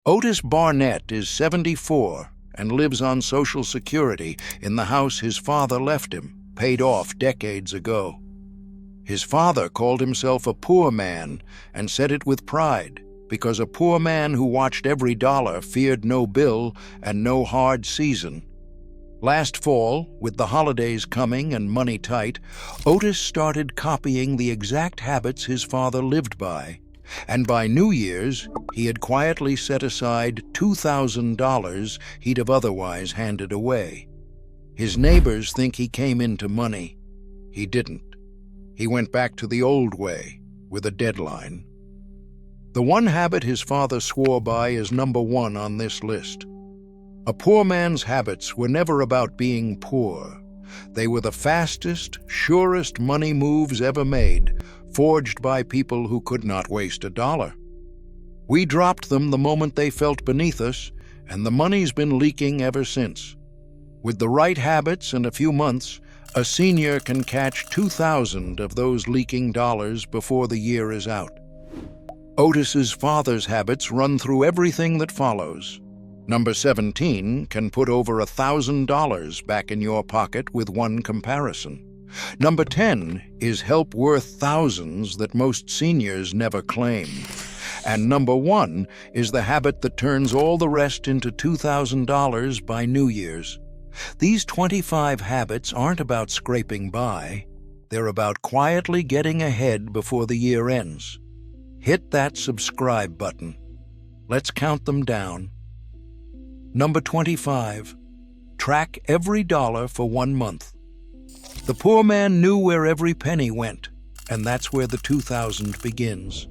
Otis Barnett is 74 and lives on Social Security in the house his father left him, paid off decades ago. His father called himself a poor man and said it with pride, because a poor man who watched every dollar feared no bill and no hard season. Last fall, with the holidays coming and money tight, Otis started copying the exact habits his father lived by, and by New Year's, he had quietly set aside $2,000 he'd have otherwise handed away. His neighbors think he came into money. He didn't. He went back to the old way, with a deadline. The one habit his father swore by is number one on this list. A poor man's habits were never about being poor. They were the fastest, surest money moves ever made, forged by people who could not waste a dollar. We dropped them the moment they felt beneath us, and the money's been leaking ever since. With the right habits and a few months, a senior can catch 2,000 of those leaking dollars before the year is out. Otis's father's habits run through everything that follows. Number 17 can put over $1,000 back in your pocket with one comparison. Number 10 is help worth thousands that most seniors never claim. And number 1 is the habit that turns all the rest into $2,000 by New Year's. These 25 habits aren't about scraping by. They're about quietly getting ahead before the year ends. Hit that subscribe button. Let's count them down. Number 25. Track every dollar for 1 month. The poor man knew where every penny went, and that's where the 2,000 begins.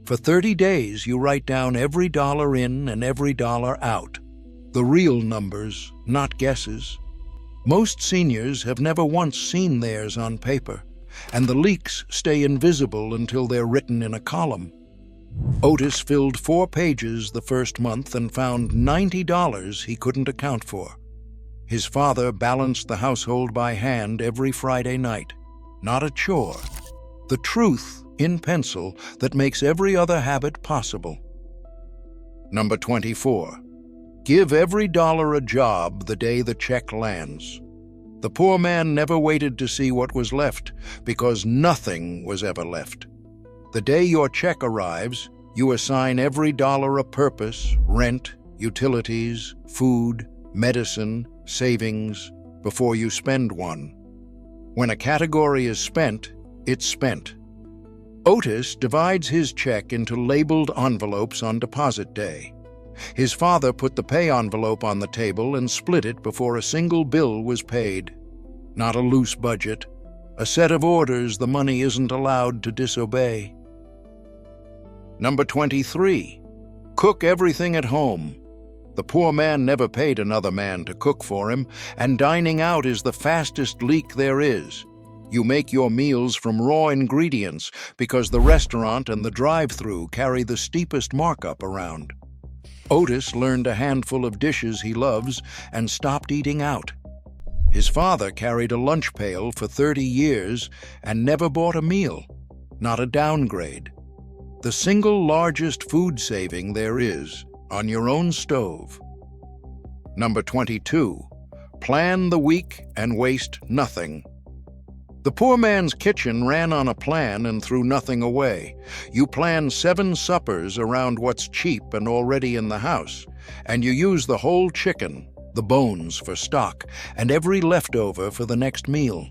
For 30 days, you write down every dollar in and every dollar out. The real numbers, not guesses. Most seniors have never once seen theirs on paper, and the leaks stay invisible until they're written in a column. Otis filled 4 pages the first month and found $90 he couldn't account for. His father balanced the household by hand every Friday night. Not a chore. The truth, in pencil, that makes every other habit possible. Number 24. Give every dollar a job the day the check lands. The poor man never waited to see what was left, because nothing was ever left. The day your check arrives, you assign every dollar a purpose: rent, utilities, food, medicine, savings, before you spend one. When a category is spent, it's spent. Otis divides his check into labeled envelopes on deposit day. His father put the pay envelope on the table and split it before a single bill was paid. Not a loose budget, a set of orders the money isn't allowed to disobey. Number 23. Cook everything at home. The poor man never paid another man to cook for him, and dining out is the fastest leak there is. You make your meals from raw ingredients because the restaurant and the drive-thru carry the steepest markup around. Otis learned a handful of dishes he loves and stopped eating out. His father carried a lunch pail for 30 years and never bought a meal, not a downgrade. The single largest food saving there is, on your own stove. Number 22. Plan the week and waste nothing. The poor man's kitchen ran on a plan and threw nothing away. You plan 7 suppers around what's cheap and already in the house, and you use the whole chicken, the bones for stock, and every leftover for the next meal.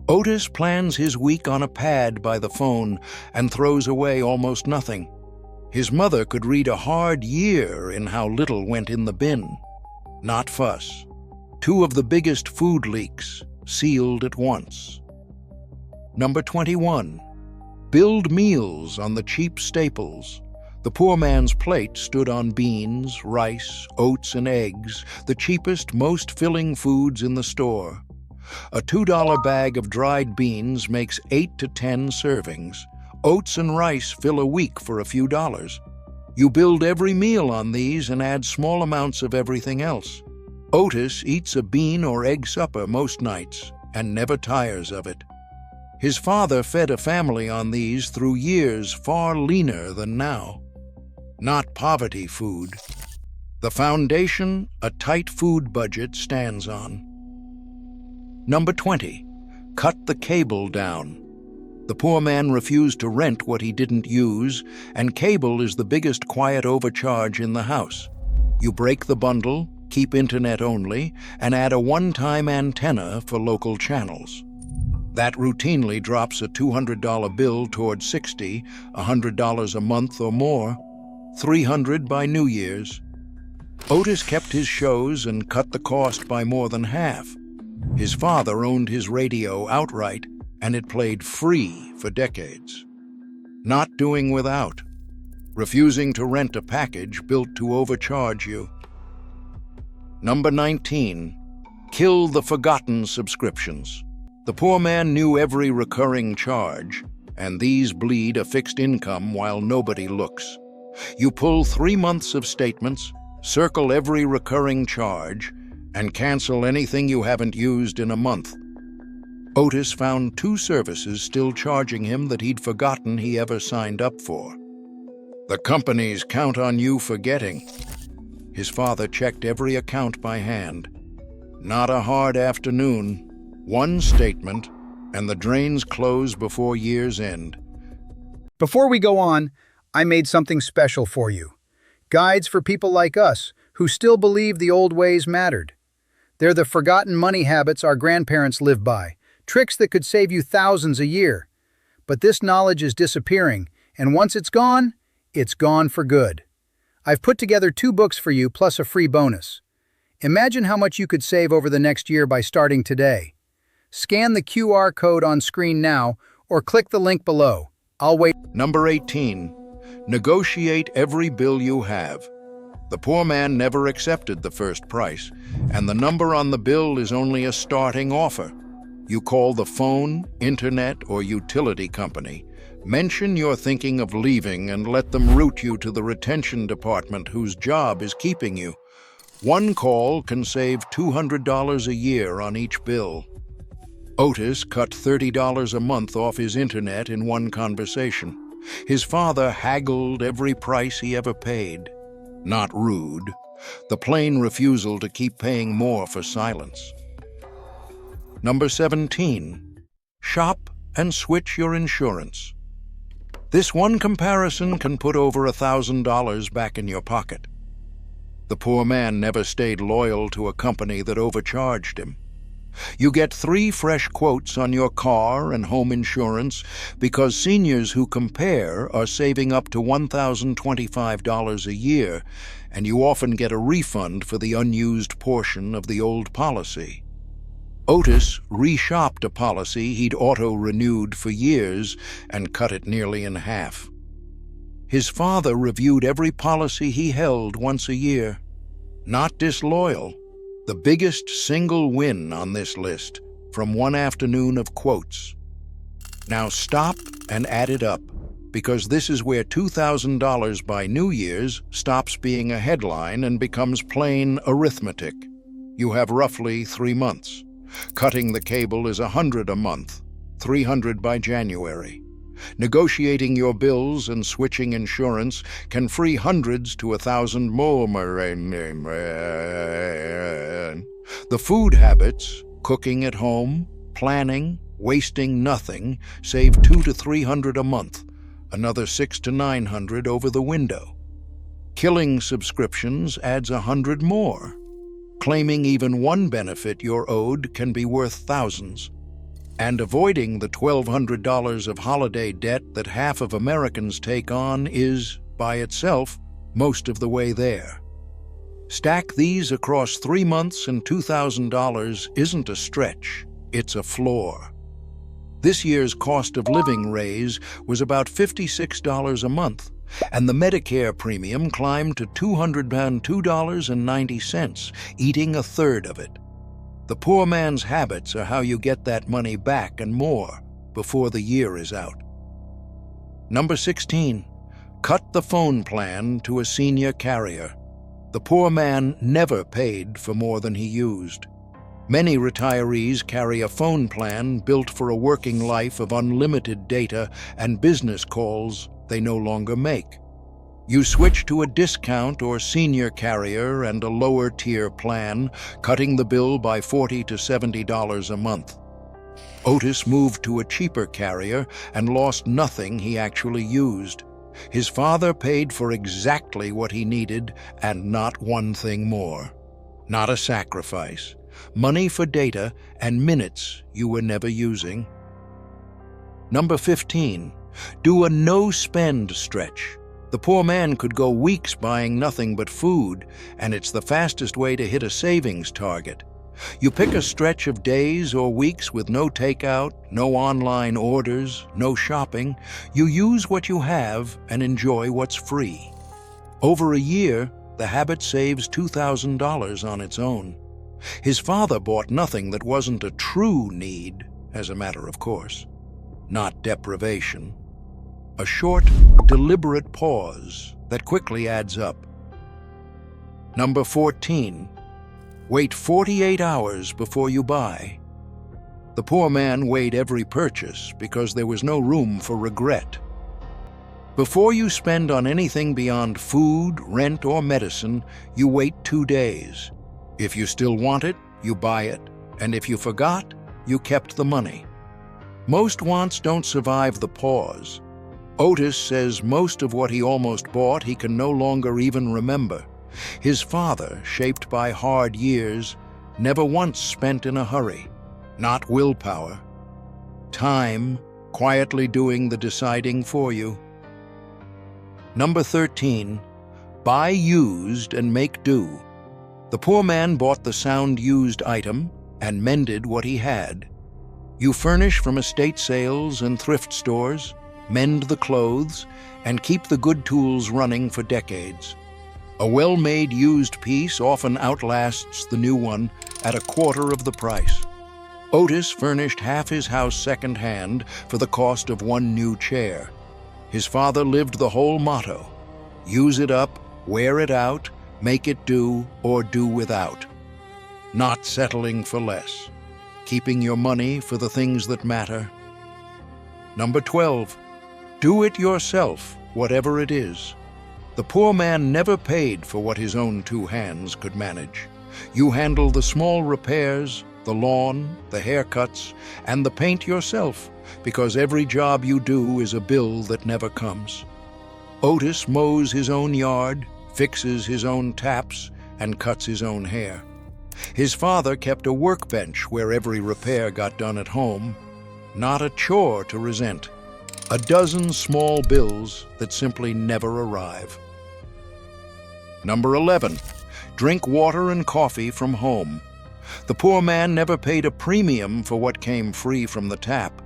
Otis plans his week on a pad by the phone and throws away almost nothing. His mother could read a hard year in how little went in the bin. Not fuss. 2 of the biggest food leaks, sealed at once. Number 21. Build meals on the cheap staples. The poor man's plate stood on beans, rice, oats, and eggs, the cheapest, most filling foods in the store. A $2 bag of dried beans makes 8 to 10 servings. Oats and rice fill a week for a few dollars. You build every meal on these and add small amounts of everything else. Otis eats a bean or egg supper most nights and never tires of it. His father fed a family on these through years far leaner than now. not poverty food. The foundation a tight food budget stands on. Number 20. Cut the cable down. The poor man refused to rent what he didn't use, and cable is the biggest quiet overcharge in the house. You break the bundle, keep internet only, and add a one-time antenna for local channels. That routinely drops a $200 bill toward $60, $100 a month or more, $300 by New Year's. Otis kept his shows and cut the cost by more than half. His father owned his radio outright, and it played free for decades. Not doing without. Refusing to rent a package built to overcharge you. Number 19. Kill the forgotten subscriptions. The poor man knew every recurring charge, and these bleed a fixed income while nobody looks. You pull 3 months of statements, circle every recurring charge, and cancel anything you haven't used in a month. Otis found 2 services still charging him that he'd forgotten he ever signed up for. The companies count on you forgetting. His father checked every account by hand. Not a hard afternoon. 1 statement, and the drains close before year's end. Before we go on, I made something special for you. Guides for people like us who still believe the old ways mattered. They're the forgotten money habits our grandparents lived by, tricks that could save you thousands a year. But this knowledge is disappearing, and once it's gone for good. I've put together 2 books for you plus a free bonus. Imagine how much you could save over the next year by starting today. Scan the QR code on screen now or click the link below. I'll wait. Number 18. Negotiate every bill you have. The poor man never accepted the first price, and the number on the bill is only a starting offer. You call the phone, internet, or utility company. Mention you're thinking of leaving and let them route you to the retention department whose job is keeping you. 1 call can save $200 a year on each bill. Otis cut $30 a month off his internet in 1 conversation. His father haggled every price he ever paid. Not rude. The plain refusal to keep paying more for silence. Number 17. Shop and switch your insurance. This 1 comparison can put over $1,000 back in your pocket. The poor man never stayed loyal to a company that overcharged him. You get 3 fresh quotes on your car and home insurance because seniors who compare are saving up to $1,025 a year, and you often get a refund for the unused portion of the old policy. Otis reshopped a policy he'd auto-renewed for years and cut it nearly in half. His father reviewed every policy he held once a year. Not disloyal. The biggest single win on this list from 1 afternoon of quotes. Now stop and add it up, because this is where $2,000 by New Year's stops being a headline and becomes plain arithmetic. You have roughly 3 months. Cutting the cable is $100 a month, $300 by January. Negotiating your bills and switching insurance can free hundreds to 1,000 more. The food habits, cooking at home, planning, wasting nothing, save $200 to $300 a month, another $600 to $900 over the window. Killing subscriptions adds 100 more. Claiming even 1 benefit you're owed can be worth thousands. And avoiding the $1,200 of holiday debt that half of Americans take on is, by itself, most of the way there. Stack these across 3 months and $2,000 isn't a stretch, it's a floor. This year's cost of living raise was about $56 a month, and the Medicare premium climbed to $202.90, eating a third of it. The poor man's habits are how you get that money back and more before the year is out. Number 16. Cut the phone plan to a senior carrier. The poor man never paid for more than he used. Many retirees carry a phone plan built for a working life of unlimited data and business calls they no longer make. You switch to a discount or senior carrier and a lower tier plan, cutting the bill by $40 to $70 a month. Otis moved to a cheaper carrier and lost nothing he actually used. His father paid for exactly what he needed and not one thing more. Not a sacrifice. Money for data and minutes you were never using. Number 15. Do a no-spend stretch. The poor man could go weeks buying nothing but food, and it's the fastest way to hit a savings target. You pick a stretch of days or weeks with no takeout, no online orders, no shopping. You use what you have and enjoy what's free. Over a year, the habit saves $2,000 on its own. His father bought nothing that wasn't a true need, as a matter of course. Not deprivation. A short, deliberate pause that quickly adds up. Number 14. Wait 48 hours before you buy. The poor man weighed every purchase because there was no room for regret. Before you spend on anything beyond food, rent, or medicine, you wait 2 days. If you still want it, you buy it, and if you forgot, you kept the money. Most wants don't survive the pause. Otis says most of what he almost bought he can no longer even remember. His father, shaped by hard years, never once spent in a hurry. Not willpower. Time, quietly doing the deciding for you. Number 13. Buy used and make do. The poor man bought the sound used item and mended what he had. You furnish from estate sales and thrift stores, mend the clothes, and keep the good tools running for decades. A well-made used piece often outlasts the new one at a quarter of the price. Otis furnished half his house second-hand for the cost of one new chair. His father lived the whole motto: use it up, wear it out, make it do, or do without. Not settling for less. Keeping your money for the things that matter. Number 12. Do it yourself, whatever it is. The poor man never paid for what his own 2 hands could manage. You handle the small repairs, the lawn, the haircuts, and the paint yourself, because every job you do is a bill that never comes. Otis mows his own yard, fixes his own taps, and cuts his own hair. His father kept a workbench where every repair got done at home. Not a chore to resent. A dozen small bills that simply never arrive. Number 11. Drink water and coffee from home. The poor man never paid a premium for what came free from the tap.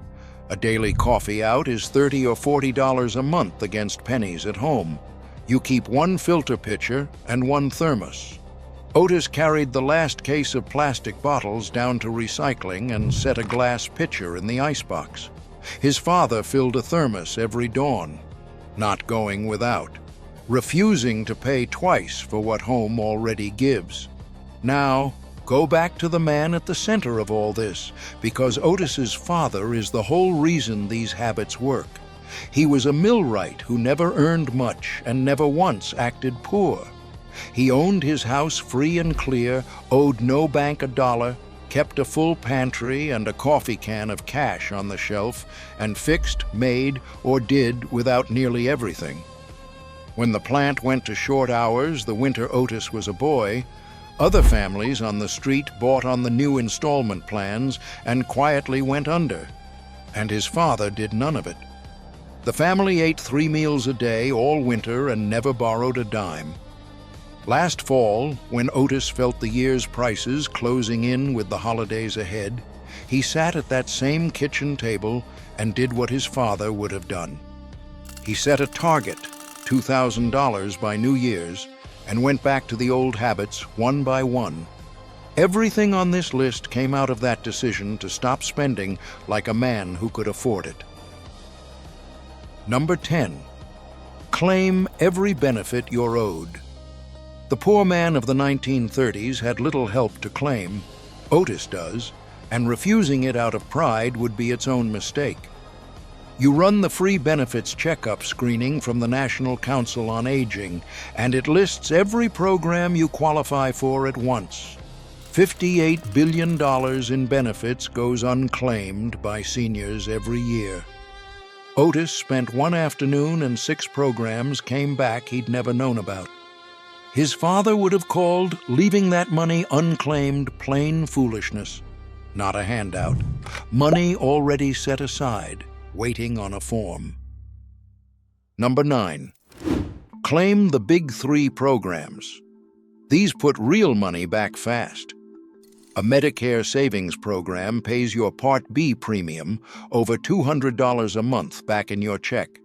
A daily coffee out is $30 or $40 a month against pennies at home. You keep 1 filter pitcher and 1 thermos. Otis carried the last case of plastic bottles down to recycling and set a glass pitcher in the icebox. His father filled a thermos every dawn, not going without, refusing to pay twice for what home already gives. Now, go back to the man at the center of all this, because Otis's father is the whole reason these habits work. He was a millwright who never earned much and never once acted poor. He owned his house free and clear, owed no bank a dollar, kept a full pantry and a coffee can of cash on the shelf, and fixed, made, or did without nearly everything. When the plant went to short hours the winter Otis was a boy, other families on the street bought on the new installment plans and quietly went under, and his father did none of it. The family ate 3 meals a day all winter and never borrowed a dime. Last fall, when Otis felt the year's prices closing in with the holidays ahead, he sat at that same kitchen table and did what his father would have done. He set a target, $2,000 by New Year's, and went back to the old habits one by one. Everything on this list came out of that decision to stop spending like a man who could afford it. Number 10. Claim every benefit you're owed. The poor man of the 1930s had little help to claim. Otis does, and refusing it out of pride would be its own mistake. You run the free benefits checkup screening from the National Council on Aging, and it lists every program you qualify for at once. $58 billion in benefits goes unclaimed by seniors every year. Otis spent one afternoon and 6 programs came back he'd never known about. His father would have called leaving that money unclaimed plain foolishness, not a handout. Money already set aside, waiting on a form. Number 9. Claim the Big 3 programs. These put real money back fast. A Medicare savings program pays your Part B premium over $200 a month back in your check.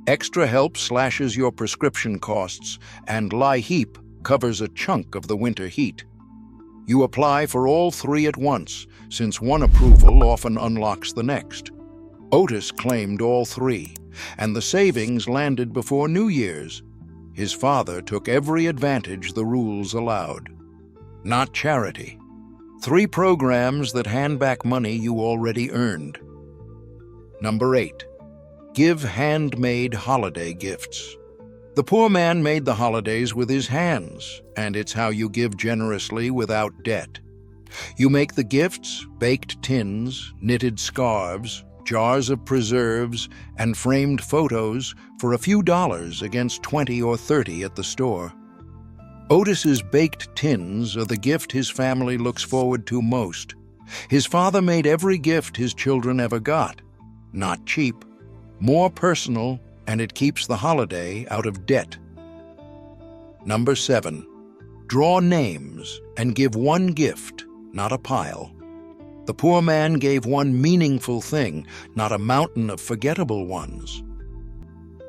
Extra Help slashes your prescription costs, and LIHEAP covers a chunk of the winter heat. You apply for all 3 at once, since one approval often unlocks the next. Otis claimed all 3, and the savings landed before New Year's. His father took every advantage the rules allowed. Not charity. 3 programs that hand back money you already earned. Number 8. Give handmade holiday gifts. The poor man made the holidays with his hands, and it's how you give generously without debt. You make the gifts, baked tins, knitted scarves, jars of preserves, and framed photos for a few dollars against 20 or 30 at the store. Otis's baked tins are the gift his family looks forward to most. His father made every gift his children ever got. Not cheap, more personal, and it keeps the holiday out of debt. Number 7. Draw names and give one gift, not a pile. The poor man gave one meaningful thing, not a mountain of forgettable ones.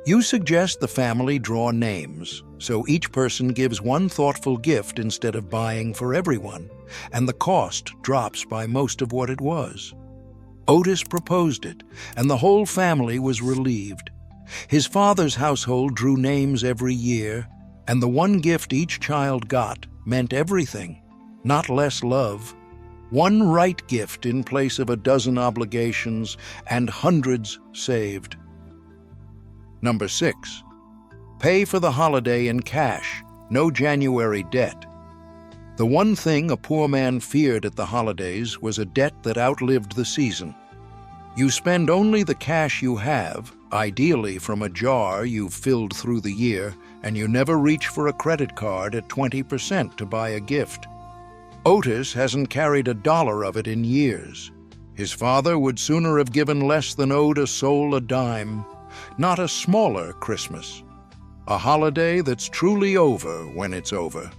You suggest the family draw names, so each person gives one thoughtful gift instead of buying for everyone, and the cost drops by most of what it was. Otis proposed it, and the whole family was relieved. His father's household drew names every year, and the one gift each child got meant everything, not less love. One right gift in place of a dozen obligations, and hundreds saved. Number 6. Pay for the holiday in cash, no January debt. The one thing a poor man feared at the holidays was a debt that outlived the season. You spend only the cash you have, ideally from a jar you've filled through the year, and you never reach for a credit card at 20% to buy a gift. Otis hasn't carried $1 of it in years. His father would sooner have given less than owed a soul a dime, not a smaller Christmas. A holiday that's truly over when it's over.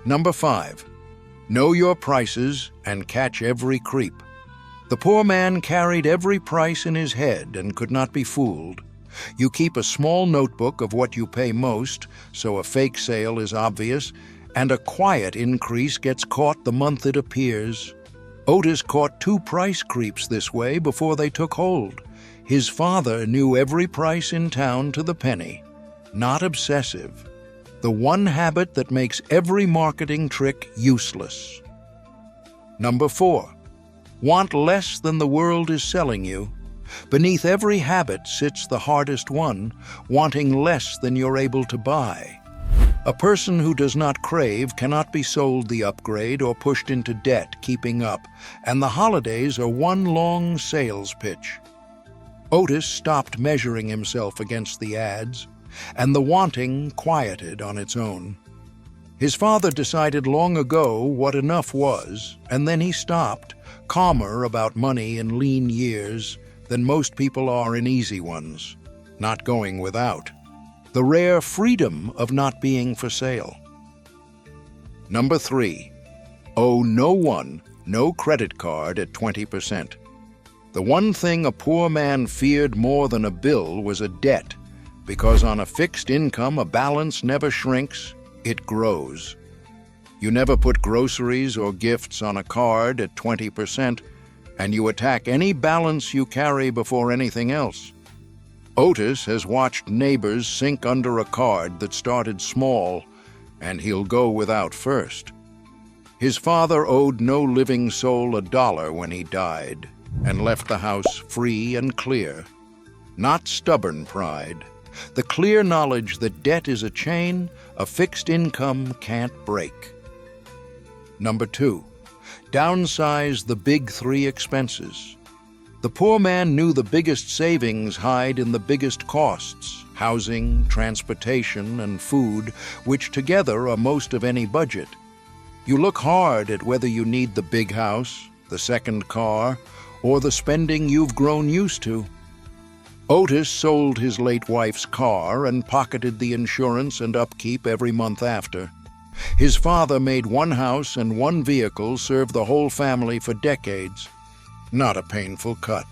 Number 5. Know your prices and catch every creep. The poor man carried every price in his head and could not be fooled. You keep a small notebook of what you pay most, so a fake sale is obvious, and a quiet increase gets caught the month it appears. Otis caught 2 price creeps this way before they took hold. His father knew every price in town to the penny. Not obsessive. The one habit that makes every marketing trick useless. Number 4. Want less than the world is selling you. Beneath every habit sits the hardest one, wanting less than you're able to buy. A person who does not crave cannot be sold the upgrade or pushed into debt keeping up, and the holidays are one long sales pitch. Otis stopped measuring himself against the ads, and the wanting quieted on its own. His father decided long ago what enough was, and then he stopped, calmer about money in lean years than most people are in easy ones, not going without. The rare freedom of not being for sale. Number 3. Owe no one no credit card at 20%. The one thing a poor man feared more than a bill was a debt, because on a fixed income a balance never shrinks, it grows. You never put groceries or gifts on a card at 20%, and you attack any balance you carry before anything else. Otis has watched neighbors sink under a card that started small, and he'll go without first. His father owed no living soul $1 when he died, and left the house free and clear. Not stubborn pride, the clear knowledge that debt is a chain a fixed income can't break. Number 2, downsize the big 3 expenses. The poor man knew the biggest savings hide in the biggest costs: housing, transportation, and food, which together are most of any budget. You look hard at whether you need the big house, the second car, or the spending you've grown used to. Otis sold his late wife's car and pocketed the insurance and upkeep every month after. His father made one house and one vehicle serve the whole family for decades. Not a painful cut.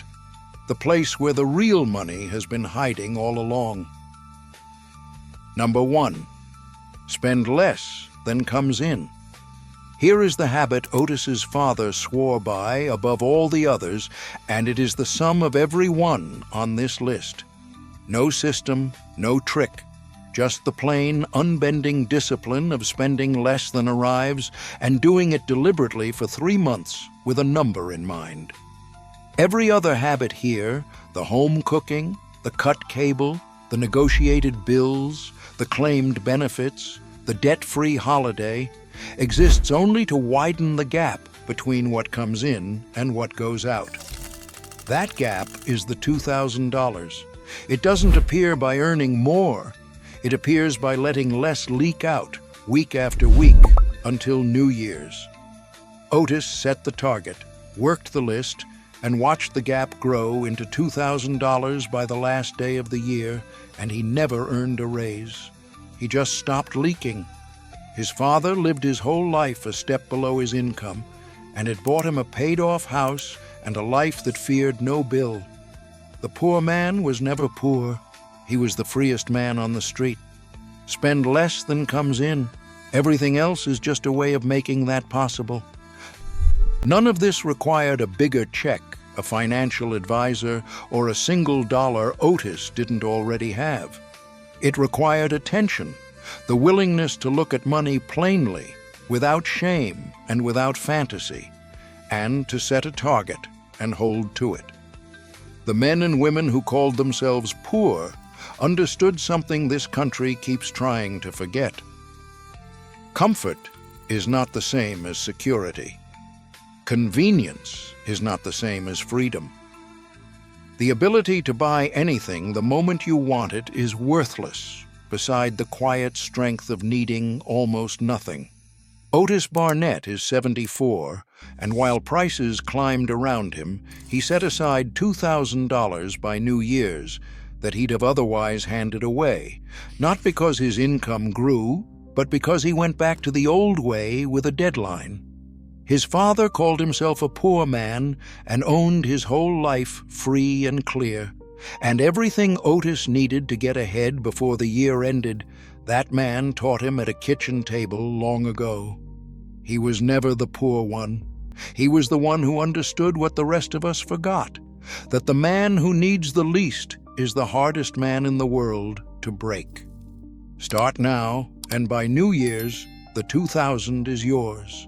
The place where the real money has been hiding all along. Number 1, spend less than comes in. Here is the habit Otis's father swore by above all the others, and it is the sum of every one on this list. No system, no trick, just the plain, unbending discipline of spending less than arrives and doing it deliberately for 3 months with a number in mind. Every other habit here, the home cooking, the cut cable, the negotiated bills, the claimed benefits, the debt-free holiday, exists only to widen the gap between what comes in and what goes out. That gap is the $2,000. It doesn't appear by earning more. It appears by letting less leak out week after week until New Year's. Otis set the target, worked the list, and watched the gap grow into $2,000 by the last day of the year, and he never earned a raise. He just stopped leaking. His father lived his whole life a step below his income, and it bought him a paid-off house and a life that feared no bill. The poor man was never poor. He was the freest man on the street. Spend less than comes in. Everything else is just a way of making that possible. None of this required a bigger check, a financial advisor, or a single dollar Otis didn't already have. It required attention, the willingness to look at money plainly, without shame and without fantasy, and to set a target and hold to it. The men and women who called themselves poor understood something this country keeps trying to forget. Comfort is not the same as security. Convenience is not the same as freedom. The ability to buy anything the moment you want it is worthless beside the quiet strength of needing almost nothing. Otis Barnett is 74, and while prices climbed around him, he set aside $2,000 by New Year's that he'd have otherwise handed away, not because his income grew, but because he went back to the old way with a deadline. His father called himself a poor man and owned his whole life free and clear, and everything Otis needed to get ahead before the year ended, that man taught him at a kitchen table long ago. He was never the poor one. He was the one who understood what the rest of us forgot, that the man who needs the least is the hardest man in the world to break. Start now, and by New Year's, the $2,000 is yours.